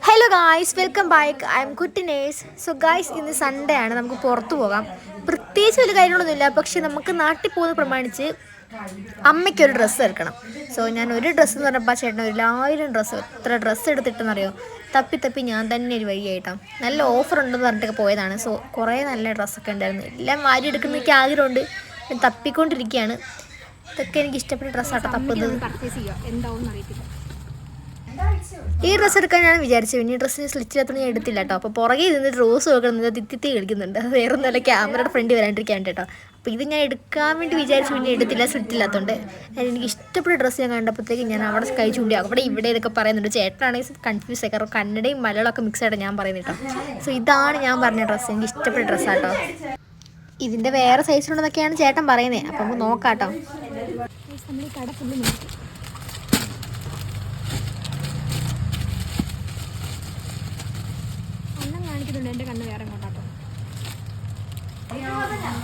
Hello guys, welcome back. I am കുട്ടിനേഴ്സ്. So guys, ഇന്ന് Sunday ആണ്, നമുക്ക് പുറത്തു പോകാം. പ്രത്യേകിച്ച് വലിയ കാര്യങ്ങളൊന്നുമില്ല, പക്ഷെ നമുക്ക് നാട്ടിൽ പോകുന്നത് പ്രമാണിച്ച് അമ്മയ്ക്കൊരു ഡ്രസ്സ് എടുക്കണം. സോ ഞാൻ ഒരു ഡ്രസ്സ് എന്ന് പറഞ്ഞപ്പോൾ ചേട്ടൻ 1000 ഡ്രസ്സ്, എത്ര ഡ്രസ്സ് എടുത്തിട്ടെന്നറിയോ? തപ്പി ഞാൻ തന്നെ ഒരു വഴിയായിട്ടാണ്. നല്ല ഓഫർ ഉണ്ടെന്ന് പറഞ്ഞിട്ടൊക്കെ പോയതാണ്. സോ കുറേ നല്ല ഡ്രസ്സൊക്കെ ഉണ്ടായിരുന്നു. എല്ലാം വാരി എടുക്കുന്ന എനിക്ക് ആഗ്രഹമുണ്ട്. ഞാൻ തപ്പിക്കൊണ്ടിരിക്കുകയാണ്. ഇതൊക്കെ എനിക്ക് ഇഷ്ടപ്പെട്ട ഡ്രസ്സാട്ടോ തപ്പുന്നത്. പർച്ചേസ് ചെയ്യുക എന്താവും അറിയത്തില്ല. ഈ ഡ്രസ്സ് എടുക്കാൻ ഞാൻ വിചാരിച്ചു, പിന്നെ ഈ ഡ്രസ്സിന് സ്ലിച്ചില്ലാത്തത് ഞാൻ എടുത്തില്ല കേട്ടോ. അപ്പോൾ പുറകെ നിന്നിട്ട് റോസ് നോക്കണം, തിത്തി കളിക്കുന്നുണ്ട്. അത് വേറെ ഒന്നല്ല, ക്യാമറയുടെ ഫ്രണ്ട് വരാണ്ടിരിക്കാൻ കേട്ടോ. അപ്പോൾ ഇത് ഞാൻ എടുക്കാൻ വേണ്ടി വിചാരിച്ചു, പിന്നെ എടുത്തില്ല, സ്ലിറ്റില്ലാത്തതുകൊണ്ട്. എനിക്ക് ഇഷ്ടപ്പെട്ട ഡ്രസ്സ് ഞാൻ കണ്ടപ്പോഴത്തേക്ക് ഞാൻ അവിടെ കൈ ചൂണ്ടി അവിടെ ഇവിടെ ഇതൊക്കെ പറയുന്നുണ്ട്. ചേട്ടനാണെങ്കിൽ കൺഫ്യൂസ് ആയി, കാരണം കന്നഡയും മലയാളമൊക്കെ മിക്സ് ആയിട്ട് ഞാൻ പറയുന്നത് കേട്ടോ. സോ ഇതാണ് ഞാൻ പറഞ്ഞ ഡ്രസ്സ്, എനിക്ക് ഇഷ്ടപ്പെട്ട ഡ്രസ്സാട്ടോ. ഇതിൻ്റെ വേറെ സൈസിലുണ്ടെന്നൊക്കെയാണ് ചേട്ടൻ പറയുന്നത്. അപ്പോൾ നമുക്ക് നോക്കാം കേട്ടോ. നമ്മൾ ഈ കട ഫുള്ള് നോക്കി. എൻ്റെ കണ്ണ് വേറെ കൊണ്ടാട്ടോ.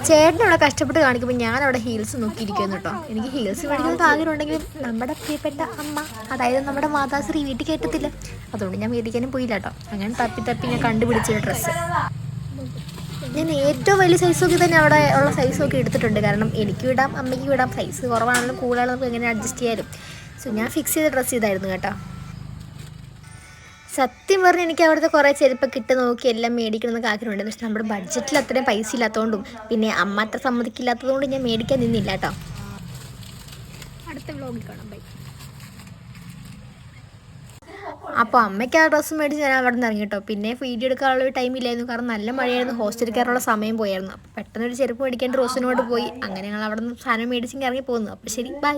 ചേട്ടനവിടെ കഷ്ടപ്പെട്ട് കാണിക്കുമ്പോൾ ഞാൻ അവിടെ ഹീൽസ് നോക്കിയിരിക്കുന്നു കേട്ടോ. എനിക്ക് ഹീൽസ് മേടിക്കുന്നത് ആഗ്രഹം ഉണ്ടെങ്കിലും നമ്മുടെ പ്രിയപ്പെട്ട അമ്മ, അതായത് നമ്മുടെ മാതാശ്രീ വീട്ടിൽ കയറ്റത്തില്ല. അതുകൊണ്ട് ഞാൻ മേടിക്കാനും പോയില്ല കേട്ടോ. അങ്ങനെ തപ്പി ഞാൻ കണ്ടുപിടിച്ചൊരു ഡ്രസ്സ്. ഞാൻ ഏറ്റവും വലിയ സൈസ് നോക്കി തന്നെ അവിടെ ഉള്ള സൈസ് നോക്കി എടുത്തിട്ടുണ്ട്. കാരണം എനിക്കും ഇടാം, അമ്മയ്ക്കും ഇടാം. സൈസ് കുറവാണെങ്കിലും കൂടുതലാണെങ്കിലും നമുക്ക് എങ്ങനെ അഡ്ജസ്റ്റ് ചെയ്യാനും. സോ ഞാൻ ഫിക്സ് ചെയ്ത ഡ്രസ്സ് ഇതായിരുന്നു കേട്ടോ. സത്യം പറഞ്ഞാൽ എനിക്ക് അവിടുത്തെ കുറേ ചെരുപ്പൊക്കെ ഇട്ട് നോക്കി എല്ലാം മേടിക്കണമെന്നൊക്കെ ആഗ്രഹമുണ്ടായിരുന്നു. പക്ഷെ നമ്മുടെ ബഡ്ജറ്റിൽ അത്രയും പൈസ ഇല്ലാത്തതുകൊണ്ടും പിന്നെ അമ്മ അത്ര സമ്മതിക്കില്ലാത്തതുകൊണ്ടും ഞാൻ മേടിക്കാൻ നിന്നില്ല കേട്ടോ. അടുത്ത വ്ലോഗിൽ കാണാം. ബൈ. അപ്പോൾ അമ്മയ്ക്ക് ആ ഡ്രസ്സ് മേടിച്ച് ഞാൻ അവിടെ നിന്ന് ഇറങ്ങി കേട്ടോ. പിന്നെ വീഡിയോ എടുക്കാനുള്ള ടൈം ഇല്ലായിരുന്നു, കാരണം നല്ല മഴയായിരുന്നു. ഹോസ്റ്റലിൽ കയറാനുള്ള സമയം പോയായിരുന്നു. അപ്പോൾ പെട്ടെന്നൊരു ചെരുപ്പ് മേടിക്കാൻ റോസിനോട് പോയി. അങ്ങനെ ഞങ്ങൾ അവിടെ നിന്ന് സാധനം മേടിച്ചെങ്കിൽ ഇറങ്ങി പോകുന്നു. അപ്പോൾ ശരി, ബൈ.